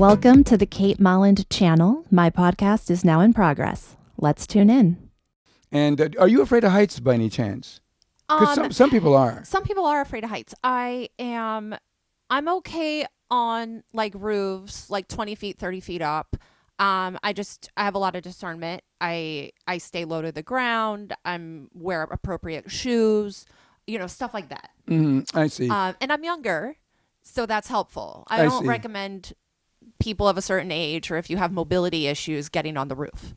Welcome to the Kate Molland channel. My podcast is now in progress. Let's tune in. And are you afraid of heights by any chance? Because some people are. Some people are afraid of heights. I'm okay on like roofs, like 20 feet, 30 feet up. I have a lot of discernment. I stay low to the ground. Wear appropriate shoes, stuff like that. I see. And I'm younger, so that's helpful. I don't recommend people of a certain age or if you have mobility issues getting on the roof.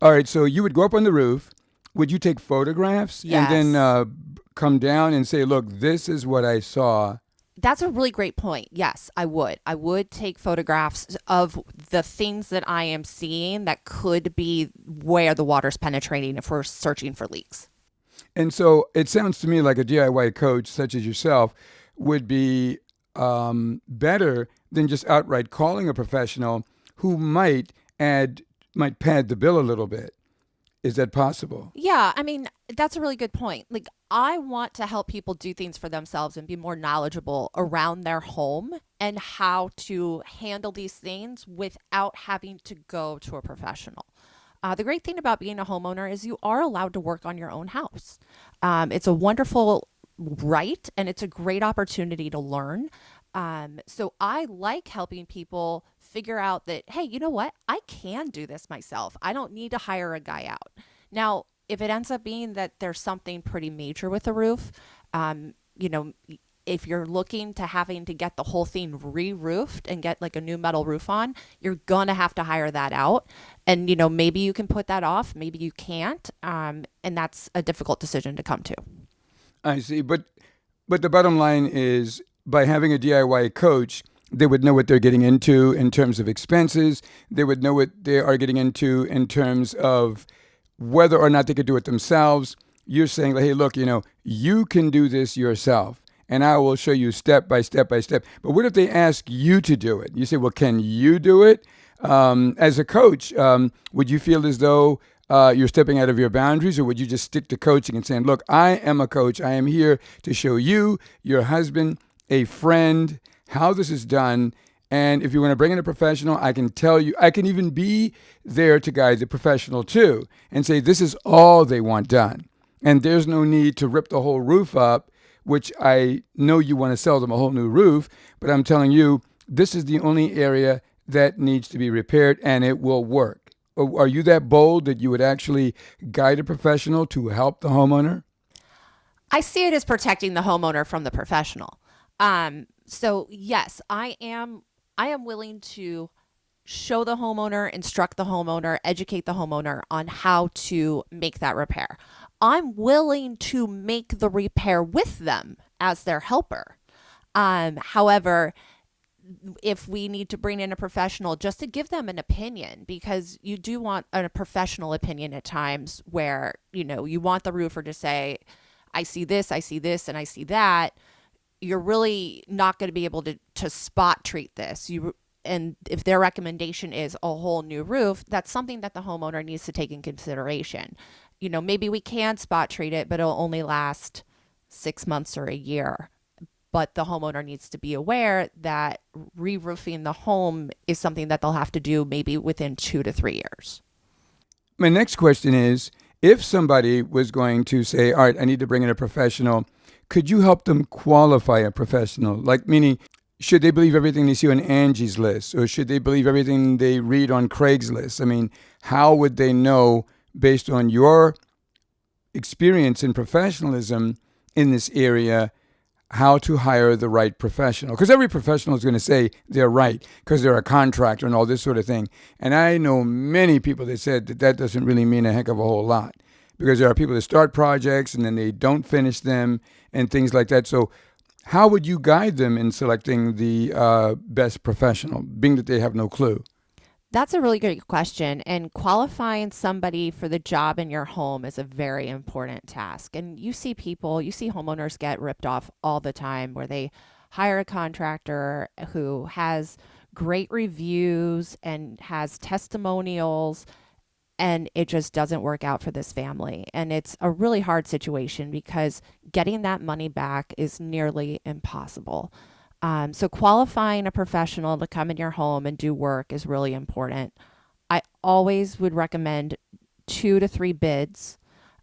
All right, so you would go up on the roof. Would you take photographs? Yes. And then come down and say, look, this is what I saw? That's a really great point. Yes, I would. I would take photographs of the things that I am seeing that could be where the water's penetrating if we're searching for leaks. And so it sounds to me like a DIY coach such as yourself would be better than just outright calling a professional who might pad the bill a little bit. Is that possible? Yeah, I mean, that's a really good point. Like, I want to help people do things for themselves and be more knowledgeable around their home and how to handle these things without having to go to a professional. The great thing about being a homeowner is you are allowed to work on your own house. It's a wonderful right, and it's a great opportunity to learn. So I like helping people figure out that, hey, you know what? I can do this myself. I don't need to hire a guy out. Now, if it ends up being that there's something pretty major with the roof, if you're looking to having to get the whole thing re-roofed and get like a new metal roof on, you're going to have to hire that out. And, maybe you can put that off. Maybe you can't. And that's a difficult decision to come to. I see. But the bottom line is by having a DIY coach, they would know what they're getting into in terms of expenses. They would know what they are getting into in terms of whether or not they could do it themselves. You're saying, hey, look, you can do this yourself, and I will show you step by step by step. But what if they ask you to do it? You say, well, can you do it? As a coach, would you feel as though you're stepping out of your boundaries, or would you just stick to coaching and saying, look, I am a coach. I am here to show you, your husband, a friend, how this is done. And if you want to bring in a professional, I can tell you, I can even be there to guide the professional too and say, this is all they want done. And there's no need to rip the whole roof up, which I know you want to sell them a whole new roof, but I'm telling you, this is the only area that needs to be repaired and it will work. Are you that bold that you would actually guide a professional to help the homeowner? I see it as protecting the homeowner from the professional. So yes, I am willing to show the homeowner, instruct the homeowner, educate the homeowner on how to make that repair. I'm willing to make the repair with them as their helper. However, if we need to bring in a professional just to give them an opinion, because you do want a professional opinion at times where, you want the roofer to say, I see this, and I see that. You're really not going to be able to spot treat this. And if their recommendation is a whole new roof, that's something that the homeowner needs to take in consideration. Maybe we can spot treat it, but it'll only last 6 months or a year. But the homeowner needs to be aware that re-roofing the home is something that they'll have to do maybe within 2 to 3 years. My next question is, if somebody was going to say, all right, I need to bring in a professional, could you help them qualify a professional? Like, meaning, should they believe everything they see on Angie's List, or should they believe everything they read on Craigslist? I mean, how would they know, based on your experience and professionalism in this area, how to hire the right professional? Because every professional is going to say they're right because they're a contractor and all this sort of thing. And I know many people that said that doesn't really mean a heck of a whole lot, because there are people that start projects and then they don't finish them and things like that. So how would you guide them in selecting the best professional, being that they have no clue? That's a really good question. And qualifying somebody for the job in your home is a very important task. And you see homeowners get ripped off all the time where they hire a contractor who has great reviews and has testimonials, and it just doesn't work out for this family. And it's a really hard situation because getting that money back is nearly impossible. So qualifying a professional to come in your home and do work is really important. I always would recommend 2 to 3 bids.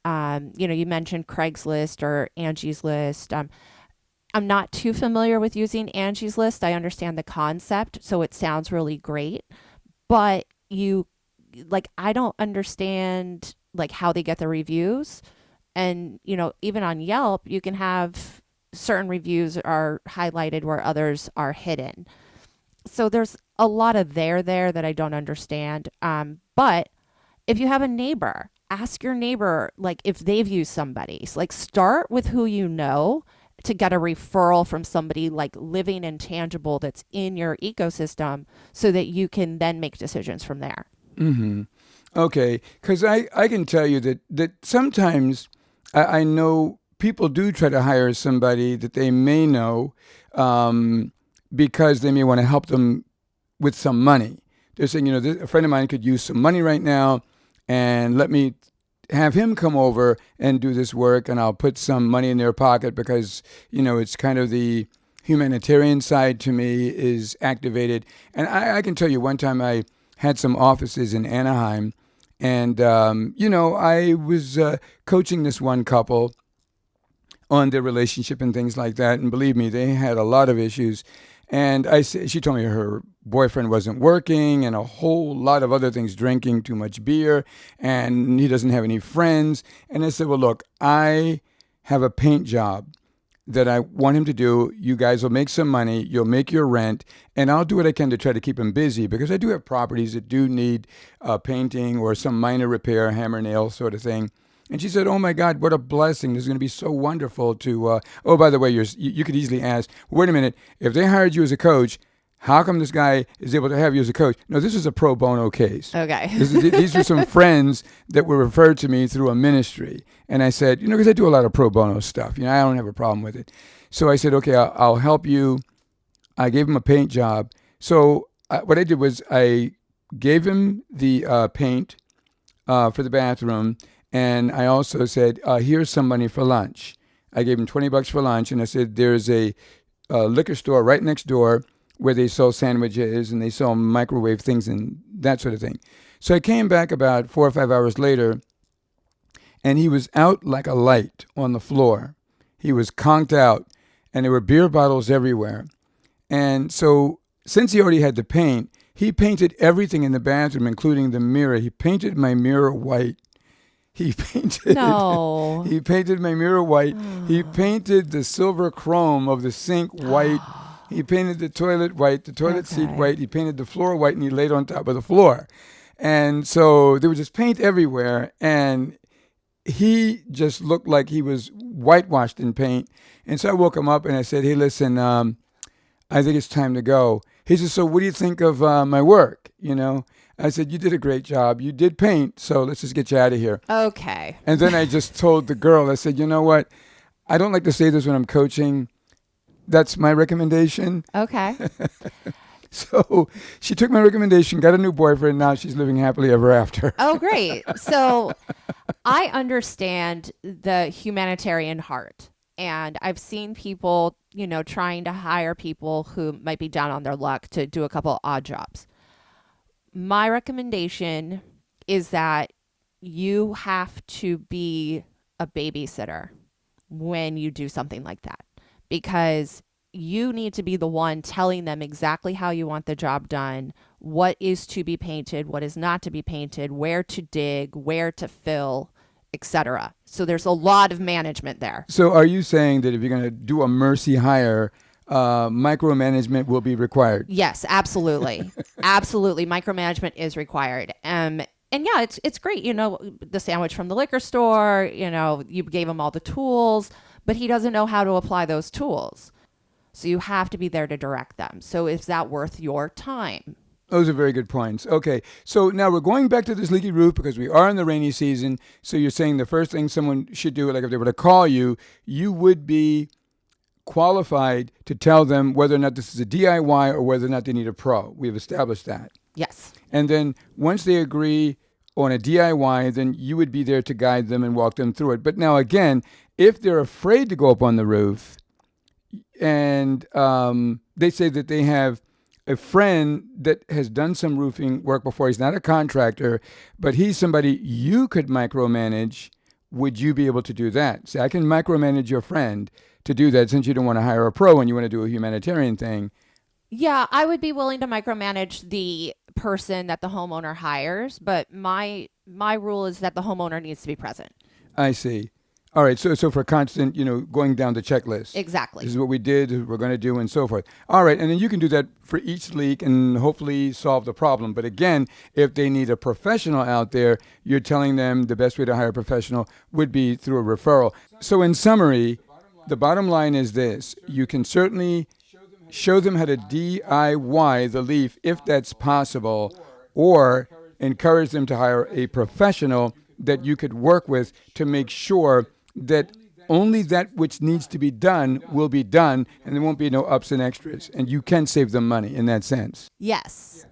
You mentioned Craigslist or Angie's List. I'm not too familiar with using Angie's List. I understand the concept, so it sounds really great. But I don't understand how they get the reviews. And, even on Yelp, you can have certain reviews are highlighted where others are hidden. So there's a lot of there that I don't understand. But if you have a neighbor, ask your neighbor, if they've used somebody. So, start with who you know to get a referral from somebody living and tangible that's in your ecosystem so that you can then make decisions from there. Mm-hmm. Okay, because I can tell you that sometimes I know people do try to hire somebody that they may know because they may want to help them with some money. They're saying, a friend of mine could use some money right now, and let me have him come over and do this work, and I'll put some money in their pocket because, it's kind of the humanitarian side to me is activated. And I can tell you one time I had some offices in Anaheim, and, I was coaching this one couple on their relationship and things like that. And believe me, they had a lot of issues. And she told me her boyfriend wasn't working and a whole lot of other things, drinking too much beer, and he doesn't have any friends. And I said, well, look, I have a paint job that I want him to do. You guys will make some money. You'll make your rent, and I'll do what I can to try to keep him busy because I do have properties that do need painting or some minor repair, hammer, nail sort of thing. And she said, oh, my God, what a blessing. This is going to be so wonderful to, oh, by the way, you could easily ask, wait a minute, if they hired you as a coach, how come this guy is able to have you as a coach? No, this is a pro bono case. Okay. These are some friends that were referred to me through a ministry. And I said, because I do a lot of pro bono stuff. I don't have a problem with it. So I said, okay, I'll help you. I gave him a paint job. So what I did was I gave him the paint for the bathroom. And I also said, here's some money for lunch. I gave him $20 for lunch. And I said, there's a liquor store right next door where they sell sandwiches and they sell microwave things and that sort of thing. So I came back about 4 or 5 hours later, and he was out like a light on the floor. He was conked out, and there were beer bottles everywhere. And so since he already had the paint, he painted everything in the bathroom, including the mirror. He painted my mirror white. He painted my mirror white. He painted the silver chrome of the sink white. He painted the toilet white, the toilet seat white. He painted the floor white, and he laid on top of the floor. And so there was just paint everywhere, and he just looked like he was whitewashed in paint. And so I woke him up, and I said, hey, listen, I think it's time to go. He said, so what do you think of my work, I said, you did a great job. You did paint, so let's just get you out of here. Okay. And then I just told the girl, I said, you know what? I don't like to say this when I'm coaching. That's my recommendation. Okay. So she took my recommendation, got a new boyfriend. Now she's living happily ever after. Oh, great. So I understand the humanitarian heart. And I've seen people, trying to hire people who might be down on their luck to do a couple odd jobs. My recommendation is that you have to be a babysitter when you do something like that, because you need to be the one telling them exactly how you want the job done, what is to be painted, what is not to be painted, where to dig, where to fill, etc. So there's a lot of management there. So are you saying that if you're going to do a mercy hire, micromanagement will be required? Yes, absolutely. Absolutely. Micromanagement is required. And yeah, it's great. The sandwich from the liquor store, you gave him all the tools, but he doesn't know how to apply those tools. So you have to be there to direct them. So is that worth your time? Those are very good points. Okay, so now we're going back to this leaky roof because we are in the rainy season. So you're saying the first thing someone should do, like if they were to call you, you would be qualified to tell them whether or not this is a DIY or whether or not they need a pro. We've established that. Yes. And then once they agree on a DIY, then you would be there to guide them and walk them through it. But now again, if they're afraid to go up on the roof, and they say that they have a friend that has done some roofing work before. He's not a contractor, but he's somebody you could micromanage. Would you be able to do that? Say, I can micromanage your friend to do that, since you don't want to hire a pro and you want to do a humanitarian thing. Yeah, I would be willing to micromanage the person that the homeowner hires, but my rule is that the homeowner needs to be present. I see. All right. So for constant, going down the checklist. Exactly. This is what we did, this is what we're going to do, and so forth. All right. And then you can do that for each leak and hopefully solve the problem. But again, if they need a professional out there, you're telling them the best way to hire a professional would be through a referral. So in summary, the bottom line is this. You can certainly show them how to DIY the leaf if that's possible, or encourage them to hire a professional that you could work with to make sure that only that which needs to be done will be done, and there won't be no ups and extras, and you can save them money in that sense. Yes.